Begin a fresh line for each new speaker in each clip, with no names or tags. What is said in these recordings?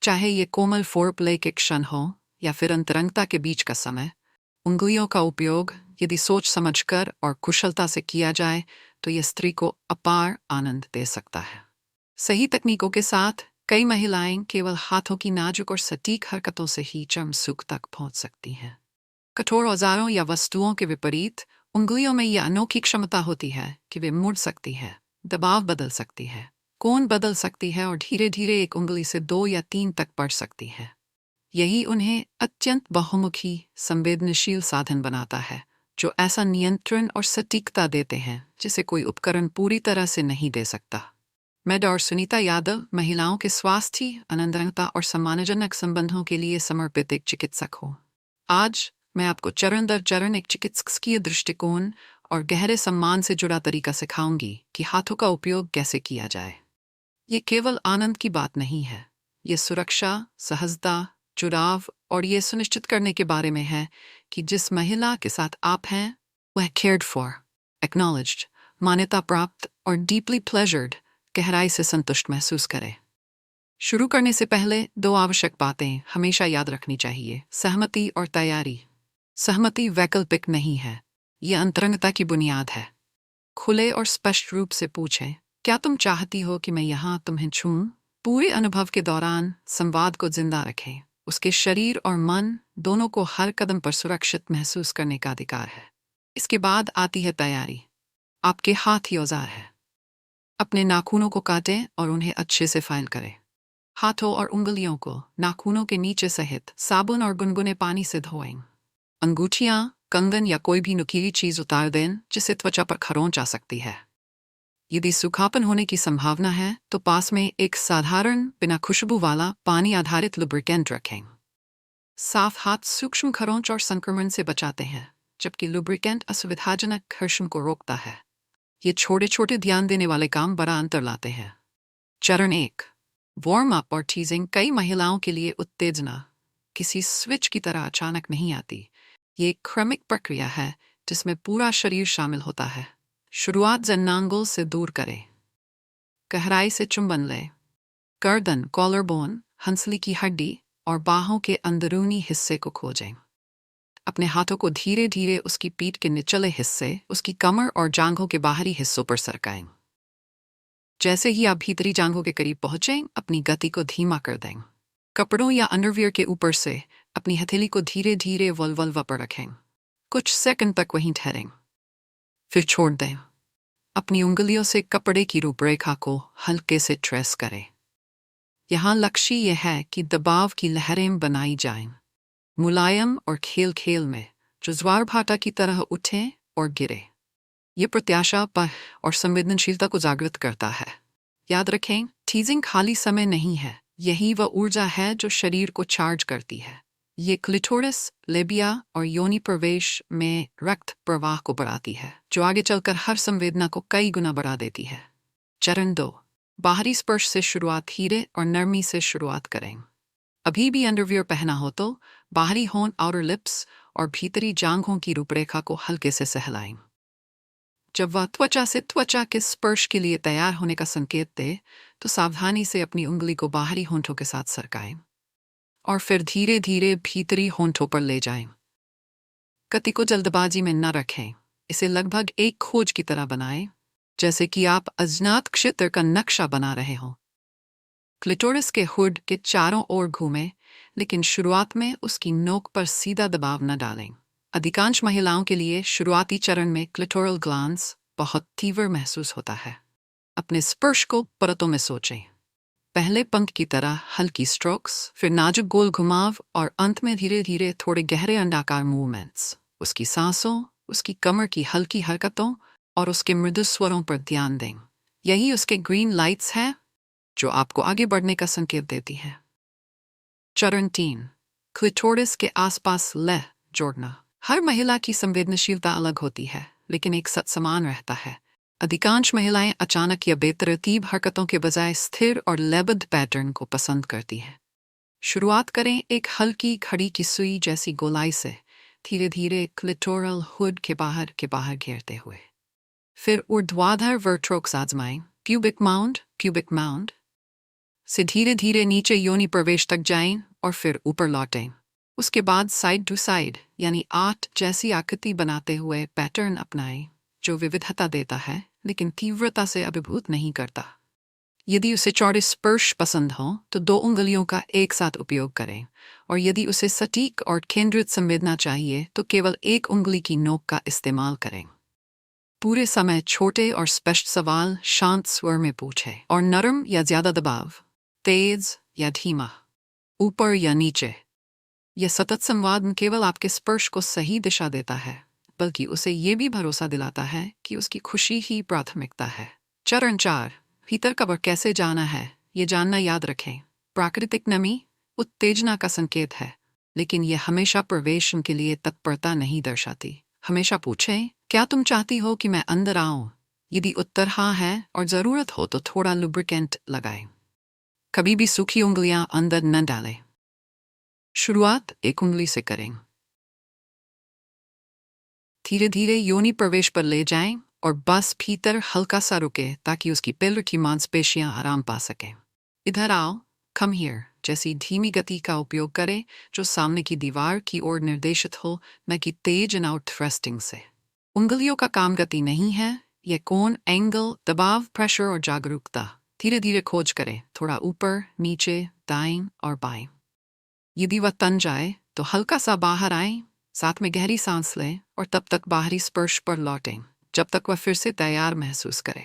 चाहे ये कोमल फोरप्ले के क्षण हो या फिर अंतरंगता के बीच का समय, उंगलियों का उपयोग यदि सोच समझकर और कुशलता से किया जाए तो यह स्त्री को अपार आनंद दे सकता है। सही तकनीकों के साथ कई महिलाएं केवल हाथों की नाजुक और सटीक हरकतों से ही चरम सुख तक पहुंच सकती हैं। कठोर औजारों या वस्तुओं के विपरीत उंगलियों में यह अनोखी क्षमता होती है कि वे मुड़ सकती है, दबाव बदल सकती है, कोण बदल सकती है और धीरे धीरे एक उंगली से 2 या 3 तक बढ़ सकती है। यही उन्हें अत्यंत बहुमुखी संवेदनशील साधन बनाता है, जो ऐसा नियंत्रण और सटीकता देते हैं जिसे कोई उपकरण पूरी तरह से नहीं दे सकता। मैं डॉ. सुनीता यादव महिलाओं के स्वास्थ्य, आनंदता और सम्मानजनक संबंधों के लिए समर्पित एक चिकित्सक हूँ। आज मैं आपको चरण दर चरण एक चिकित्सकीय दृष्टिकोण और गहरे सम्मान से जुड़ा तरीका सिखाऊंगी कि हाथों का उपयोग कैसे किया जाए। ये केवल आनंद की बात नहीं है, ये सुरक्षा, सहजता, जुड़ाव और ये सुनिश्चित करने के बारे में है कि जिस महिला के साथ आप हैं वह केयर्ड फॉर, एक्नॉलेज्ड, मान्यता प्राप्त और डीपली प्लेजर्ड, गहराई से संतुष्ट महसूस करे। शुरू करने से पहले 2 आवश्यक बातें हमेशा याद रखनी चाहिए: सहमति और तैयारी। सहमति वैकल्पिक नहीं है, यह अंतरंगता की बुनियाद है। खुले और स्पष्ट रूप से पूछें, क्या तुम चाहती हो कि मैं यहाँ तुम्हें छूऊं? पूरे अनुभव के दौरान संवाद को जिंदा रखें। उसके शरीर और मन दोनों को हर कदम पर सुरक्षित महसूस करने का अधिकार है। इसके बाद आती है तैयारी। आपके हाथ ही औजार है। अपने नाखूनों को काटें और उन्हें अच्छे से फाइल करें। हाथों और उंगलियों को नाखूनों के नीचे सहित साबुन और गुनगुने पानी से धोएं। अंगूठियां, कंगन या कोई भी नुकीली चीज उतार दें जिससे त्वचा पर खरोंच आ सकती है। यदि सूखापन होने की संभावना है तो पास में एक साधारण बिना खुशबू वाला पानी आधारित लुब्रिकेंट रखें। साफ हाथ सूक्ष्म खरोंच और संक्रमण से बचाते हैं, जबकि लुब्रिकेंट असुविधाजनक घर्षण को रोकता है। ये छोटे छोटे ध्यान देने वाले काम बड़ा अंतर लाते हैं। चरण 1, वार्म अप और टीजिंग। कई महिलाओं के लिए उत्तेजना किसी स्विच की तरह अचानक नहीं आती। ये एक क्रमिक प्रक्रिया है जिसमें पूरा शरीर शामिल होता है। शुरुआत जन्नांगुल से दूर करें। गहराई से चुंबन लें। गर्दन, कॉलर बोन, हंसली की हड्डी और बाहों के अंदरूनी हिस्से को खोजें। अपने हाथों को धीरे धीरे उसकी पीठ के निचले हिस्से, उसकी कमर और जांघों के बाहरी हिस्सों पर सरकाएं। जैसे ही आप भीतरी जांघों के करीब पहुंचें, अपनी गति को धीमा कर दें। कपड़ों या अंडरवियर के ऊपर से अपनी हथेली को धीरे धीरे वल्वा पर रखें। कुछ सेकंड तक वहीं ठहरें, फिर छोड़ दें। अपनी उंगलियों से कपड़े की रूपरेखा को हल्के से ट्रेस करें। यहाँ लक्ष्य यह है कि दबाव की लहरें बनाई जाएं, मुलायम और खेल खेल में, जो ज्वार भाटा की तरह उठें और गिरे। ये प्रत्याशा पर और संवेदनशीलता को जागृत करता है। याद रखें, टीजिंग खाली समय नहीं है, यही वह ऊर्जा है जो शरीर को चार्ज करती है। ये क्लिटोरिस, लेबिया और योनि प्रवेश में रक्त प्रवाह को बढ़ाती है, जो आगे चलकर हर संवेदना को कई गुना बढ़ा देती है। चरण 2, बाहरी स्पर्श से शुरुआत। धीरे और नरमी से शुरुआत करें। अभी भी अंडरवियर पहना हो तो बाहरी होंठ, आउटर लिप्स और भीतरी जांघों की रूपरेखा को हल्के से सहलाएं। जब वह त्वचा से त्वचा के स्पर्श के लिए तैयार होने का संकेत दे तो सावधानी से अपनी उंगली को बाहरी होंठों के साथ सरकाएं और फिर धीरे धीरे भीतरी होंठों पर ले जाएं। गति को जल्दबाजी में न रखें। इसे लगभग एक खोज की तरह बनाएं, जैसे कि आप अज्ञात क्षेत्र का नक्शा बना रहे हों। क्लिटोरिस के हुड के चारों ओर घूमें, लेकिन शुरुआत में उसकी नोक पर सीधा दबाव न डालें। अधिकांश महिलाओं के लिए शुरुआती चरण में क्लिटोरल ग्लैंड्स बहुत तीव्र महसूस होता है। अपने स्पर्श को परतों में सोचें। पहले पंख की तरह हल्की स्ट्रोक्स, फिर नाजुक गोल घुमाव और अंत में धीरे धीरे थोड़े गहरे अंडाकार मूवमेंट्स। उसकी सांसों, उसकी कमर की हल्की हरकतों और उसके मृदु स्वरों पर ध्यान दें। यही उसके ग्रीन लाइट्स हैं जो आपको आगे बढ़ने का संकेत देती है। चरण 3, क्लिटोरिस के आसपास लय जोड़ना। हर महिला की संवेदनशीलता अलग होती है, लेकिन एक सच समान रहता है। अधिकांश महिलाएं अचानक या बेतरतीब हरकतों के बजाय स्थिर और लयबद्ध पैटर्न को पसंद करती हैं। शुरुआत करें एक हल्की खड़ी की सुई जैसी गोलाई से, धीरे धीरे क्लिटोरल हुड के बाहर घेरते हुए। फिर ऊर्ध्वाधर वर्ट्रोक्स आजमाएं, प्यूबिक माउंड, से धीरे धीरे नीचे योनि प्रवेश तक जाएं और फिर ऊपर लौटें। उसके बाद साइड टू साइड यानी 8 जैसी आकृति बनाते हुए पैटर्न अपनाएं जो विविधता देता है लेकिन तीव्रता से अभिभूत नहीं करता। यदि उसे चौड़े स्पर्श पसंद हो तो 2 उंगलियों का एक साथ उपयोग करें, और यदि उसे सटीक और केंद्रित संवेदना चाहिए तो केवल एक उंगली की नोक का इस्तेमाल करें। पूरे समय छोटे और स्पष्ट सवाल शांत स्वर में पूछें और नरम या ज्यादा दबाव, तेज या धीमा, ऊपर या नीचे। यह सतत संवाद न केवल आपके स्पर्श को सही दिशा देता है बल्कि उसे ये भी भरोसा दिलाता है कि उसकी खुशी ही प्राथमिकता है। चरण 4, भीतर कब्र कैसे जाना है ये जानना याद रखें। प्राकृतिक नमी उत्तेजना का संकेत है, लेकिन यह हमेशा प्रवेश के लिए तत्परता नहीं दर्शाती। हमेशा पूछें, क्या तुम चाहती हो कि मैं अंदर आऊं? यदि उत्तर हाँ है और जरूरत हो तो थोड़ा लुब्रिकेंट लगाएं। कभी भी सूखी उंगलियां अंदर न डालें। शुरुआत 1 उंगली से करें। धीरे धीरे योनि प्रवेश पर ले जाएं और बस भीतर हल्का सा रुके ताकि उसकी पिलर की मांसपेशियां आराम पा सकें। इधर आओ, कम हियर जैसी धीमी गति का उपयोग करें जो सामने की दीवार की ओर निर्देशित हो, न कि तेज एंड आउट थ्रस्टिंग से। उंगलियों का काम गति नहीं है, यह कोण, एंगल, दबाव, प्रेशर और जागरूकता। धीरे धीरे खोज करें, थोड़ा ऊपर, नीचे, दाएं और बाएं। यदि वह तन जाए तो हल्का सा बाहर आएं, साथ में गहरी सांस लें और तब तक बाहरी स्पर्श पर लौटें जब तक वह फिर से तैयार महसूस करे।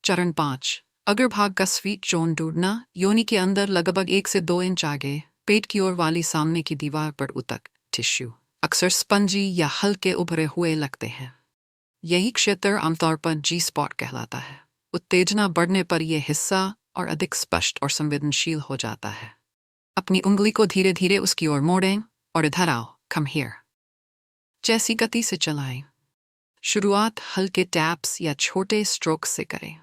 चरण 5, अग्रभाग का स्वीट जोन ढूंढना। योनि के अंदर लगभग 1 से 2 इंच आगे पेट की ओर वाली सामने की दीवार पर उतक टिश्यू अक्सर स्पंजी या हल्के उभरे हुए लगते हैं। यही क्षेत्र आमतौर पर जी स्पॉट कहलाता है। उत्तेजना बढ़ने पर यह हिस्सा और अधिक स्पष्ट और संवेदनशील हो जाता है। अपनी उंगली को धीरे धीरे उसकी ओर मोड़ें और इधर आओ, कम हियर जैसी गति से चलाएं। शुरुआत हल्के टैप्स या छोटे स्ट्रोक्स से करें।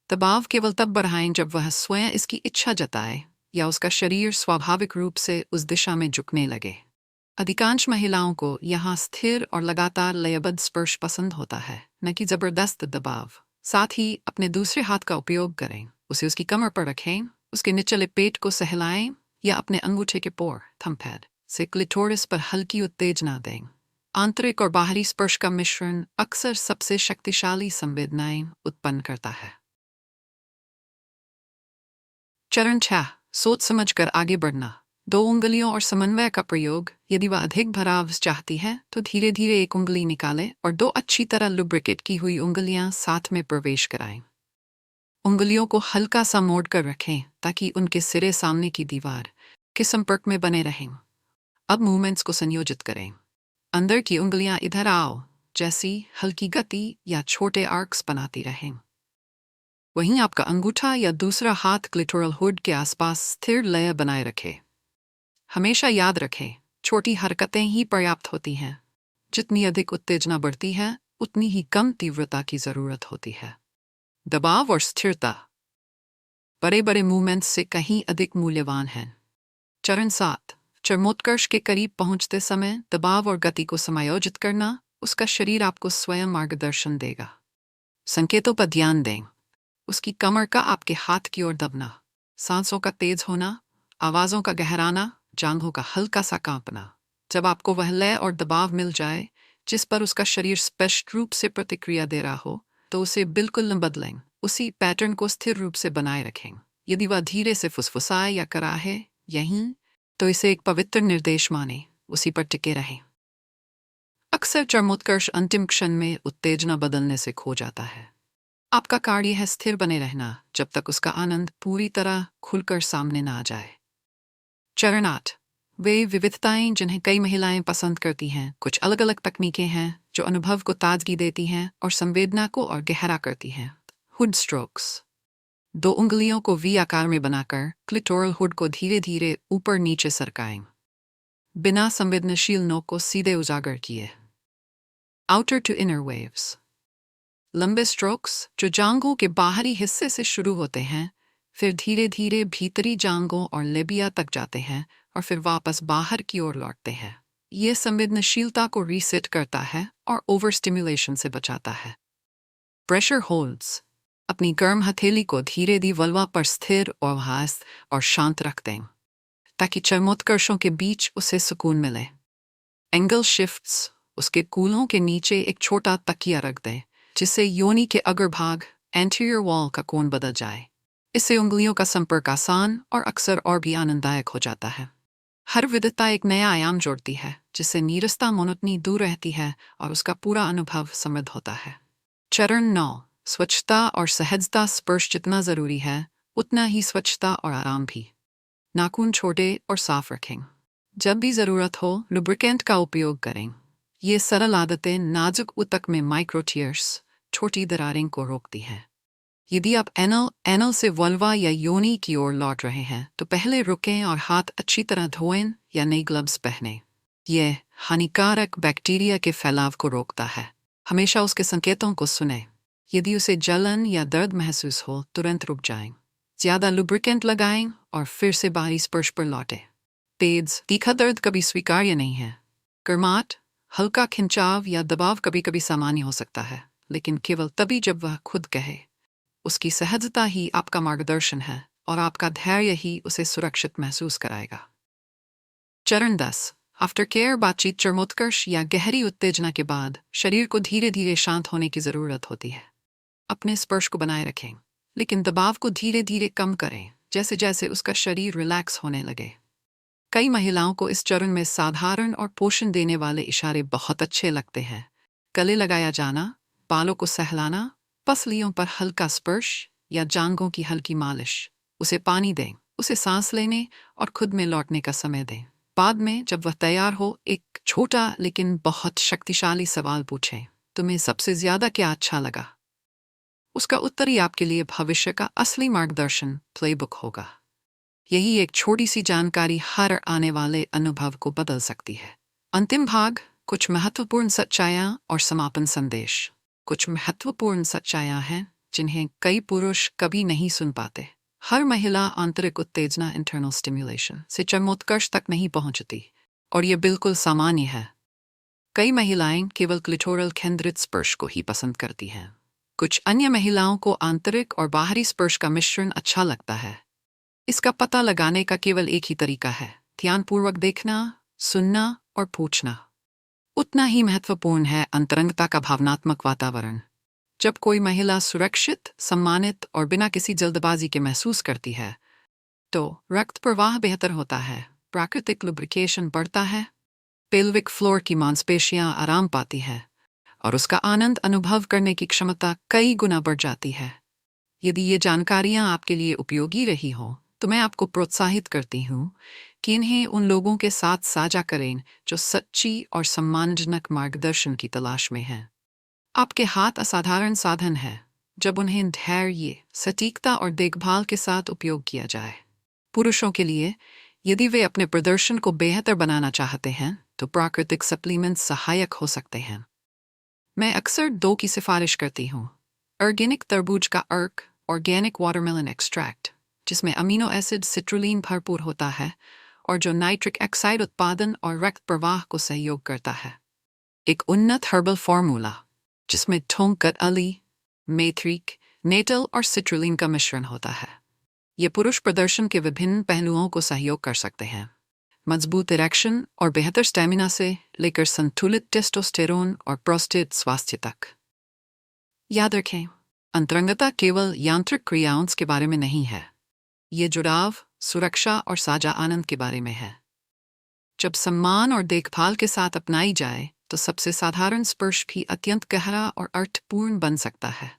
दबाव केवल तब बढ़ाएं जब वह स्वयं इसकी इच्छा जताए या उसका शरीर स्वाभाविक रूप से उस दिशा में झुकने लगे। अधिकांश महिलाओं को यहाँ स्थिर और लगातार लयबद्ध स्पर्श पसंद होता है, न कि जबरदस्त दबाव। साथ ही अपने दूसरे हाथ का उपयोग करें, उसे उसकी कमर पर रखें, उसके निचले पेट को सहलाएं या अपने अंगूठे के पोर थंबपैड से क्लिटोरिस पर हल्की उत्तेजना दें। आंतरिक और बाहरी स्पर्श का मिश्रण अक्सर सबसे शक्तिशाली संवेदनाएं उत्पन्न करता है। चरण 6, सोच समझकर आगे बढ़ना। 2 उंगलियों और समन्वय का प्रयोग। यदि वह अधिक भराव चाहती है तो धीरे धीरे 1 उंगली निकालें और 2 अच्छी तरह लुब्रिकेट की हुई उंगलियां साथ में प्रवेश कराएं। उंगलियों को हल्का सा मोड़कर रखें ताकि उनके सिरे सामने की दीवार के संपर्क में बने रहें। अब मूवमेंट्स को संयोजित करें। अंदर की उंगलियां इधर आओ जैसी हल्की गति या छोटे आर्क्स बनाती रहें। वहीं आपका अंगूठा या दूसरा हाथ क्लिटोरल हुड के आसपास स्थिर लय बनाए रखे। हमेशा याद रखें, छोटी हरकतें ही पर्याप्त होती हैं। जितनी अधिक उत्तेजना बढ़ती है उतनी ही कम तीव्रता की जरूरत होती है। दबाव और स्थिरता बड़े बड़े मूवमेंट्स से कहीं अधिक मूल्यवान हैं। चरण 7, चरमोत्कर्ष के करीब पहुंचते समय दबाव और गति को समायोजित करना। उसका शरीर आपको स्वयं मार्गदर्शन देगा। संकेतों पर ध्यान दें। उसकी कमर का आपके हाथ की ओर दबना, सांसों का तेज होना, आवाजों का गहराना, जांघों का हल्का सा कांपना। जब आपको वह लय और दबाव मिल जाए जिस पर उसका शरीर स्पष्ट रूप से प्रतिक्रिया दे रहा हो तो उसे बिल्कुल न बदलें। उसी पैटर्न को स्थिर रूप से बनाए रखें। यदि वह धीरे से फुसफुसाए या कराहे यहीं तो इसे एक पवित्र निर्देश माने, उसी पर टिके रहें। अक्सर चरमोत्कर्ष अंतिम क्षण में उत्तेजना बदलने से खो जाता है। आपका कार्य है स्थिर बने रहना जब तक उसका आनंद पूरी तरह खुलकर सामने ना आ जाए। चरण 8, वे विविधताएं जिन्हें कई महिलाएं पसंद करती हैं। कुछ अलग अलग तकनीकें हैं जो अनुभव को ताजगी देती हैं और संवेदना को और गहरा करती हैं। Hood strokes. 2 उंगलियों को वी आकार में बनाकर क्लिटोरल हुड को धीरे धीरे ऊपर नीचे सरकाएं, बिना संवेदनशील नोक को सीधे उजागर किए। Outer to inner waves. लंबे स्ट्रोक्स जो जांघों के बाहरी हिस्से से शुरू होते हैं, फिर धीरे धीरे भीतरी जांघों और लेबिया तक जाते हैं और फिर वापस बाहर की ओर लौटते हैं। यह संवेदनशीलता को रीसेट करता है और ओवर स्टिमुलेशन से बचाता है। Pressure holds. अपनी गर्म हथेली को धीरे धीरे वल्वा पर स्थिर और शांत रख दें, ताकि चर्मोत्कर्षों के बीच उसे सुकून मिले। एंगल शिफ्ट्स, उसके कूल्हों के नीचे एक छोटा तकिया रख दें, जिससे योनि के अग्रभाग एंटीरियर वॉल का कोण बदल जाए। इससे उंगलियों का संपर्क आसान और अक्सर और भी आनंददायक हो जाता है। हर विविधता एक नया आयाम जोड़ती है, जिससे नीरसता मोनोटनी दूर रहती है और उसका पूरा अनुभव समृद्ध होता है। चरण 9, स्वच्छता और सहजता। स्पर्श जितना जरूरी है, उतना ही स्वच्छता और आराम भी। नाखून छोटे और साफ रखें। जब भी जरूरत हो, लुब्रिकेंट का उपयोग करें। ये सरल आदतें नाजुक ऊतक में माइक्रोटियर्स, छोटी दरारें को रोकती हैं। यदि आप एनल से वल्वा या योनि की ओर लौट रहे हैं, तो पहले रुकें और हाथ अच्छी तरह धोएं या नई ग्लव्स पहनें। यह हानिकारक बैक्टीरिया के फैलाव को रोकता है। हमेशा उसके संकेतों को सुनें। यदि उसे जलन या दर्द महसूस हो, तुरंत रुक जाएं। ज़्यादा लुब्रिकेंट लगाएं और फिर से बाहरी स्पर्श पर लौटें। पेड्स, तीखा दर्द कभी स्वीकार्य नहीं है। गर्माहट, हल्का खिंचाव या दबाव कभी कभी सामान्य हो सकता है, लेकिन केवल तभी जब वह खुद कहे। उसकी सहजता ही आपका मार्गदर्शन है और आपका धैर्य ही उसे सुरक्षित महसूस कराएगा। चरण 10, आफ्टर केयर। बातचीत। चर्मोत्कर्ष या गहरी उत्तेजना के बाद शरीर को धीरे धीरे शांत होने की जरूरत होती है। अपने स्पर्श को बनाए रखें, लेकिन दबाव को धीरे धीरे कम करें जैसे जैसे उसका शरीर रिलैक्स होने लगे। कई महिलाओं को इस चरण में साधारण और पोषण देने वाले इशारे बहुत अच्छे लगते हैं। गले लगाया जाना, बालों को सहलाना, पसलियों पर हल्का स्पर्श या जांघों की हल्की मालिश। उसे पानी दें, उसे सांस लेने और खुद में लौटने का समय दें। बाद में जब वह तैयार हो, एक छोटा लेकिन बहुत शक्तिशाली सवाल पूछें, तुम्हें सबसे ज्यादा क्या अच्छा लगा? उसका उत्तर ही आपके लिए भविष्य का असली मार्गदर्शन प्लेबुक होगा। यही एक छोटी सी जानकारी हर आने वाले अनुभव को बदल सकती है। अंतिम भाग, कुछ महत्वपूर्ण सच्चाइयाँ और समापन संदेश। कुछ महत्वपूर्ण सच्चाइयाँ हैं जिन्हें कई पुरुष कभी नहीं सुन पाते। हर महिला आंतरिक उत्तेजना इंटरनल स्टिमुलेशन से चर्मोत्कर्ष तक नहीं पहुंचती, और ये बिल्कुल सामान्य है। कई महिलाएं केवल क्लिटोरल केंद्रित स्पर्श को ही पसंद करती हैं। कुछ अन्य महिलाओं को आंतरिक और बाहरी स्पर्श का मिश्रण अच्छा लगता है। इसका पता लगाने का केवल एक ही तरीका है, ध्यानपूर्वक देखना, सुनना और पूछना। उतना ही महत्वपूर्ण है अंतरंगता का भावनात्मक वातावरण। जब कोई महिला सुरक्षित, सम्मानित और बिना किसी जल्दबाजी के महसूस करती है, तो रक्त प्रवाह बेहतर होता है, प्राकृतिक लुब्रिकेशन बढ़ता है, पेल्विक फ्लोर की मांसपेशियां आराम पाती है और उसका आनंद अनुभव करने की क्षमता कई गुना बढ़ जाती है। यदि ये जानकारियां आपके लिए उपयोगी रही हो, तो मैं आपको प्रोत्साहित करती हूँ कि इन्हें उन लोगों के साथ साझा करें जो सच्ची और सम्मानजनक मार्गदर्शन की तलाश में हैं। आपके हाथ असाधारण साधन है जब उन्हें धैर्य, सटीकता और देखभाल के साथ उपयोग किया जाए। पुरुषों के लिए, यदि वे अपने प्रदर्शन को बेहतर बनाना चाहते हैं, तो प्राकृतिक सप्लीमेंट्स सहायक हो सकते हैं। मैं अक्सर 2 की सिफारिश करती हूँ। ऑर्गेनिक तरबूज का अर्क, ऑर्गेनिक वाटरमेलन एक्सट्रैक्ट, जिसमें अमीनो एसिड सिट्रुलिन भरपूर होता है और जो नाइट्रिक ऑक्साइड उत्पादन और रक्त प्रवाह को सहयोग करता है। एक उन्नत हर्बल फार्मूला, जिसमें ठोंकत अली, मेथ्रिक, नेटल और सिट्रुलिन का मिश्रण होता है। ये पुरुष प्रदर्शन के विभिन्न पहलुओं को सहयोग कर सकते हैं, मजबूत इरेक्शन और बेहतर स्टेमिना से लेकर संतुलित टेस्टोस्टेरोन और प्रोस्टेट स्वास्थ्य तक। याद रखें, अंतरंगता केवल यांत्रिक क्रियाओं के बारे में नहीं है। ये जुड़ाव, सुरक्षा और साझा आनंद के बारे में है। जब सम्मान और देखभाल के साथ अपनाई जाए, तो सबसे साधारण स्पर्श भी अत्यंत गहरा और अर्थपूर्ण बन सकता है।